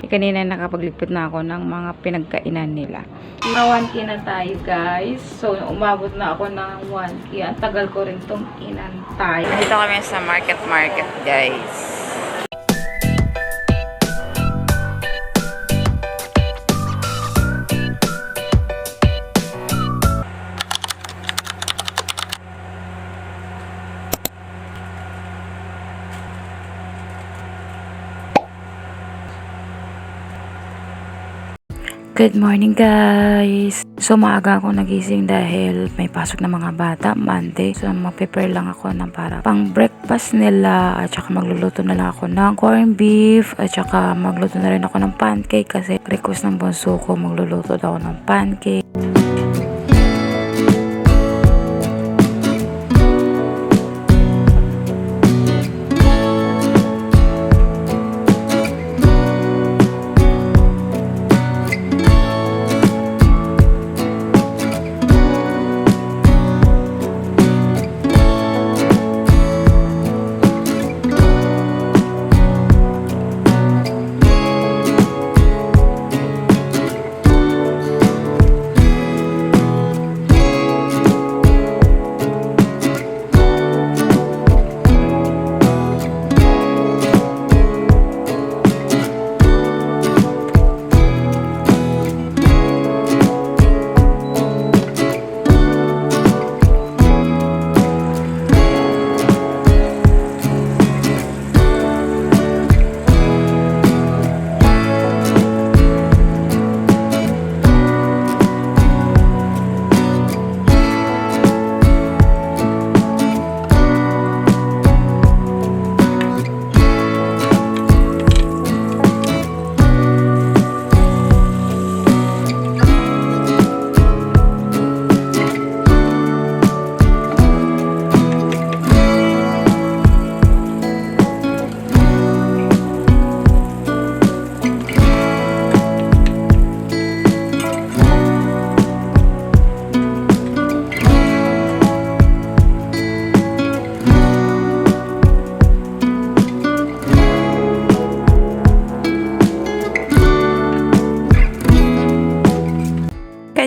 Kanina nakapagligpit na ako ng mga pinagkainan nila. 1K na tayo guys. So umabot na ako ng 1K. Ang tagal ko rin itong inantay. Dito kami sa market guys. Good morning guys! So maaga ako nagising dahil may pasok na mga bata, Monday. So mag-prepare lang ako ng para pang breakfast nila at saka magluluto na lang ako ng corned beef at saka magluto na rin ako ng pancake kasi request ng bunso ko magluluto daw ako ng pancake.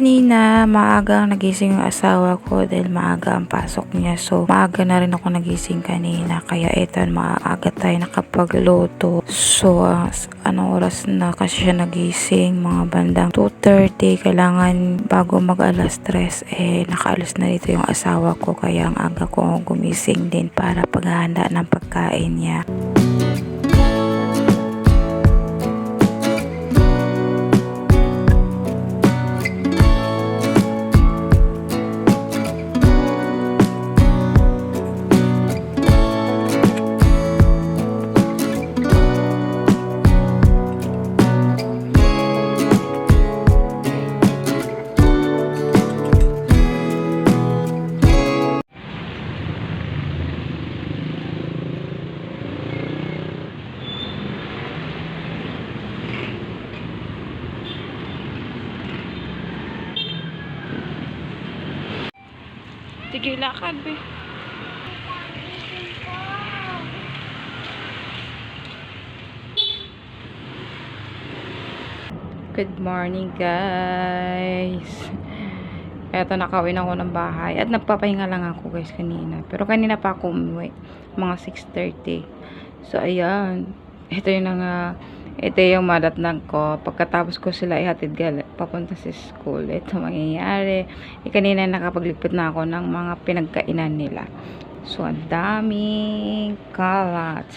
Kanina, maaga nagising yung asawa ko dahil maaga ang pasok niya. So, maaga na rin ako nagising kanina. Kaya ito, maaga tayo nakapagluto. So, anong oras na kasi siya nagising? Mga bandang 2:30. Kailangan bago mag alas 3, nakaalis na dito yung asawa ko. Kaya ang aga ko gumising din para paghahanda ng pagkain niya. Sige, lakad be. Good morning guys. Eto, nakauwi na ako ng bahay at nagpapahinga lang ako guys kanina. Pero kanina pa ako umuwi, mga 6:30. So ayan, ito yung madatnag ko. Pagkatapos ko sila ihatid papunta sa school, ito mangyayari. Kanina nakapagligpit na ako ng mga pinagkainan nila. So ang daming kalat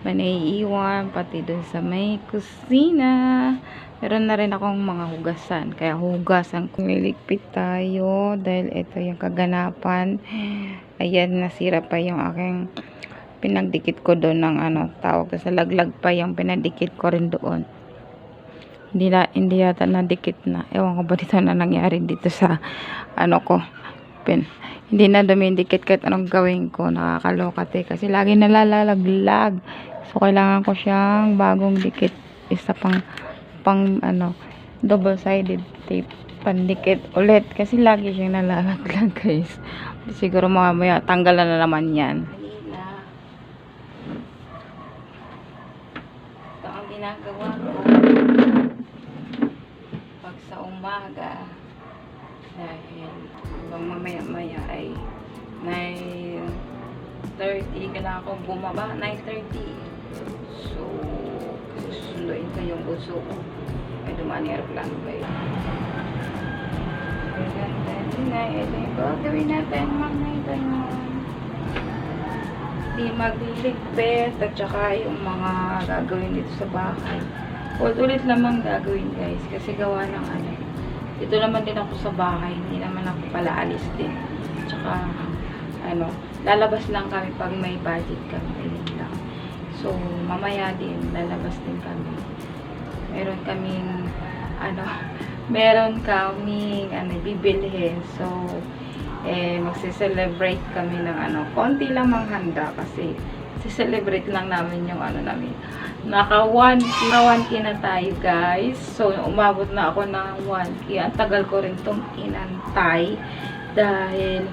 manaiiwan pati dun sa may kusina. Meron na rin akong mga hugasan, kaya hugasan kung liligpit tayo dahil ito yung kaganapan. Ayan, nasira pa yung aking pinagdikit ko doon ng tawag sa laglag pa yung pinadikit ko rin doon. Hindi yata nadikit na. Ewan ko ba dito na nangyari dito sa hindi na dumidikit kahit anong gawin ko. Nakakaloka kasi lagi nalalaglag. So kailangan ko siyang bagong dikit. Isa pang double sided tape pandikit ulit kasi lagi siyang nalalaglag guys. Siguro mamaya tanggalan na naman yan. ginagawa ko pag sa umaga dahil hanggang mamaya-maya ay 9:30 kailangan kong bumaba 9:30. So susunduin ko yung buso ko ay dumaan yung aeroplano kayo. Ito yung gagawin natin mamaya di magliligpit at saka yung mga gagawin dito sa bahay. Ulit lamang gagawin guys kasi gawa ng ano. Dito naman din ako sa bahay, hindi naman ako pala alis din. Tsaka ano, lalabas lang kami pag may budget kami, ayun lang. So mamaya din lalabas din kami. Meron kaming bibilhin. So magse-celebrate kami ng konti lamang handa kasi celebrate lang namin yung namin. Naka 1K na tayo guys. So umabot na ako ng 1K. Ang tagal ko rin tong inantay dahil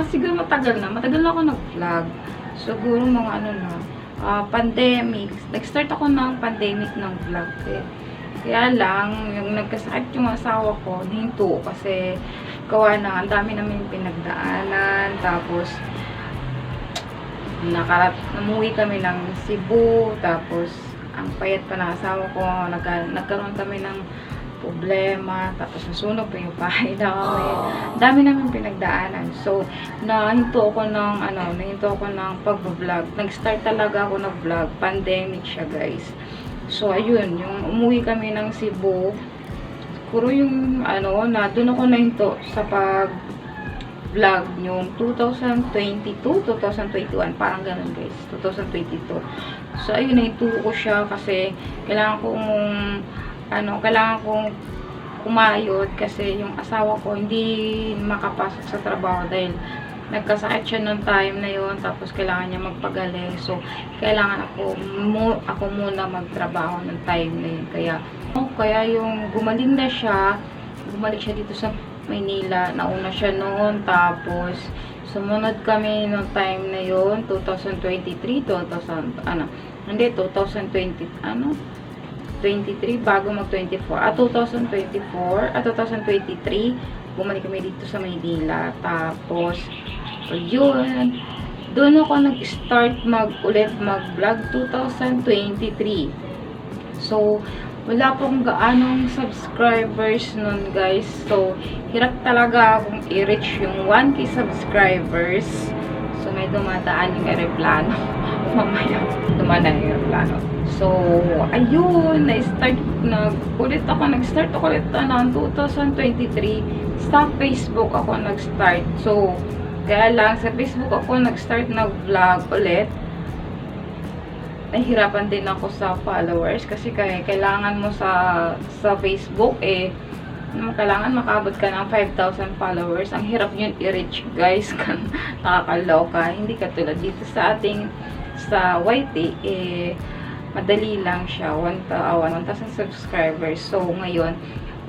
siguro matagal na ako nag-vlog. Siguro mga pandemic. Nag-start ako ng pandemic ng vlog Kaya lang, yung nagkasakit yung asawa ko, hinto kasi gawa na, ang dami namin pinagdaanan, tapos namuwi kami ng Cebu, tapos ang payat pa ng asawa ko, nagkaroon kami ng problema, tapos nasunog pa yung bahay namin. Dami namin pinagdaanan. So, nahinto ako ng pag-vlog. Nag-start talaga ako nag-vlog. Pandemic siya, guys. So, ayun, yung umuwi kami ng Cebu, siguro yung, doon ako nahinto sa pag-vlog yung 2022, 2021, parang ganun guys, 2022. So, ayun, nahinto ko siya kasi kailangan kong kumayod kasi yung asawa ko hindi makapasok sa trabaho dahil nagkasakit siya noong time na yon, tapos kailangan niya magpagaling. So, kailangan ako muna magtrabaho ng time na yun. Kaya yung bumalik siya dito sa Maynila. Nauna siya noon, tapos sumunod kami noong time na yon, 2023, 2023 bago mag-24. 2023, bumalik kami dito sa Maynila. Tapos, yun, doon ako nag-start ulit mag-vlog 2023. So, wala pong gaanong subscribers nun guys. So, hirap talaga akong i-reach yung 1K subscribers. So, may dumadaan yung aeroplano. Mamaya, dumadaan yung aeroplano. So, ayun, nag-start ako ulit ng 2023. Sa Facebook ako nag-start. So, kaya lang, sa Facebook ako nag-start nag-vlog ulit. Nahihirapan din ako sa followers kasi kailangan mo sa Facebook kailangan makabot ka ng 5,000 followers. Ang hirap yun i-reach guys. Nakakaloka. Hindi katulad dito sa YT madali lang siya. 1,000 subscribers. So ngayon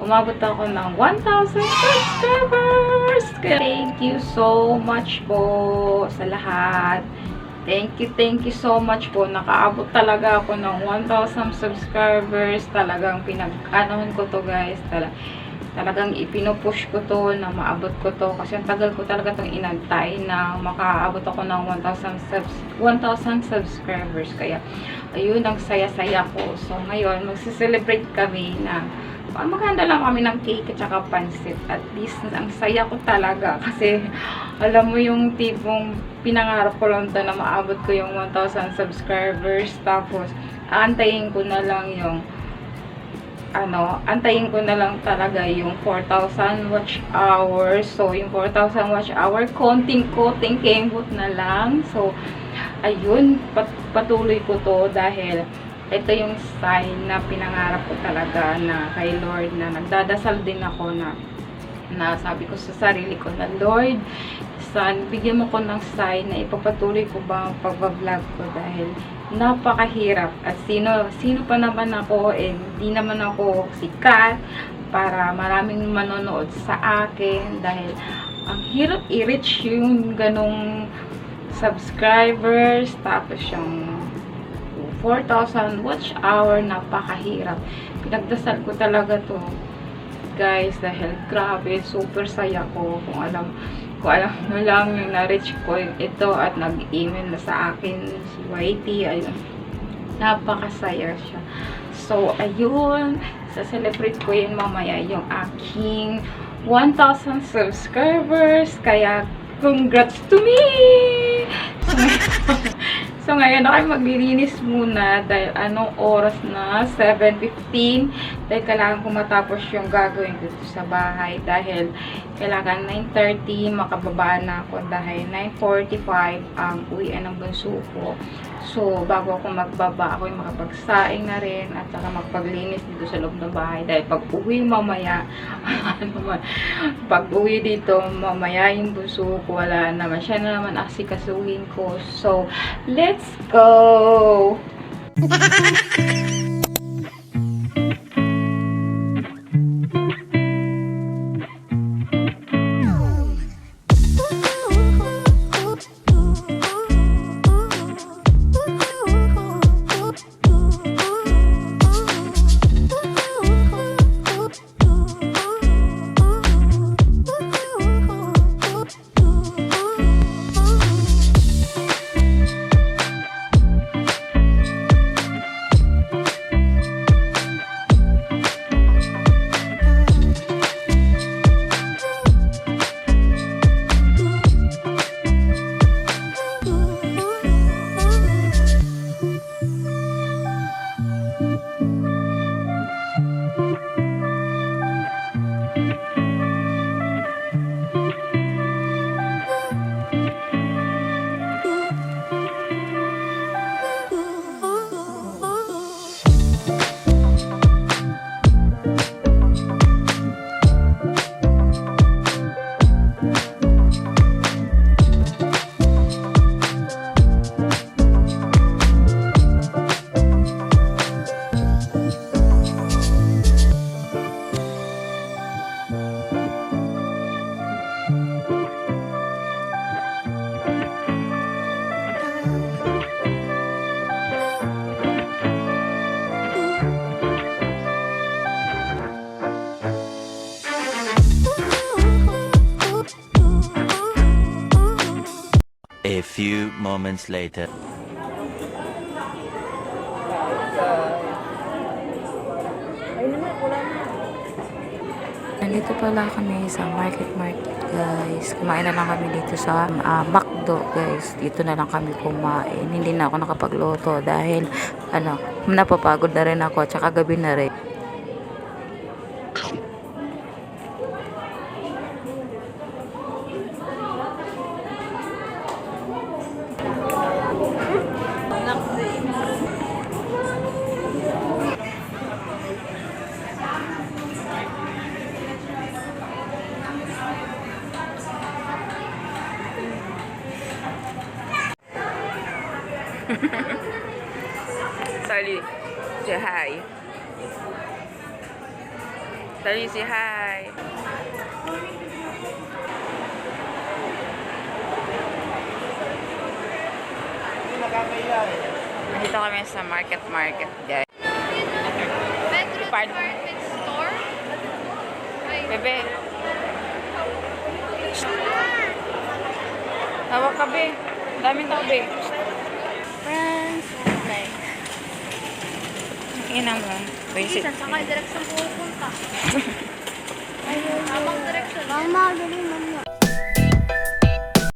umabot ako ng 1,000 subscribers. Thank you so much po sa lahat. Thank you so much po. Nakaabot talaga ako ng 1,000 subscribers. Talagang pinag-anohan ko to guys. Talagang ipinupush ko to na maabot ko to. Kasi ang tagal ko talaga itong inantay na makaabot ako ng 1,000 subscribers. Kaya, ayun, ang saya-saya ko. So, ngayon, magsiselebrate kami na maghanda lang kami ng cake at saka pansit. At least, ang saya ko talaga. Kasi, alam mo yung tipong pinangarap ko lang na maabot ko yung 1,000 subscribers. Tapos, antayin ko na lang talaga yung 4,000 watch hours. So, yung 4,000 watch hour, konting-konting kembot na lang. So, ayun, patuloy ko to dahil ito yung sign na pinangarap ko talaga na kay Lord, na nagdadasal din ako na sabi ko sa sarili ko na, Lord, bigyan mo ko ng sign na ipapatuloy ko ba ang pag-vlog ko dahil napakahirap. At sino pa naman ako, hindi naman ako sikat para maraming manonood sa akin dahil ang hirap i-reach yung ganong subscribers, tapos yung 4,000 watch hour. Napakahirap. Pinagdasal ko talaga to, guys, dahil grabe, super saya ko. Kung alam mo lang yung na-reach ko ito at nag-email na sa akin si YT, ayun, napakasaya siya. So, ayun, sa-celebrate ko yun mamaya yung aking 1,000 subscribers, kaya congrats to me! So, ngayon ako maglilinis muna dahil anong oras na? 7:15. Dahil kailangan ko matapos yung gagawin ko dito sa bahay. Dahil kailangan 9:30 makababa na ako dahil 9:45 ang uwian ng bunso ko. So, bago ako magbaba, ako yung makapagsaing na rin at saka magpaglinis dito sa loob ng bahay. Dahil pag uwi mamaya, pag uwi dito mamaya yung bunso ko, wala naman. Siya na naman asikasuhin ko. So, let's go! A few moments later. Nandito pala kami sa market guys. Kumain na lang kami dito sa McDo guys. Dito na lang kami kumain. Hindi na ako nakapagluto dahil napapagod na rin ako at saka gabi na rin. Sally, say hi. Sally, say hi. Dito kami sa market guys. Department store? Bebe. Hawak ka, be. Daming tao, be. Friends. Okay. Ina mo. Basic. Saan ka direksyon pupunta? Tamang direksyon. Mama, dali mo.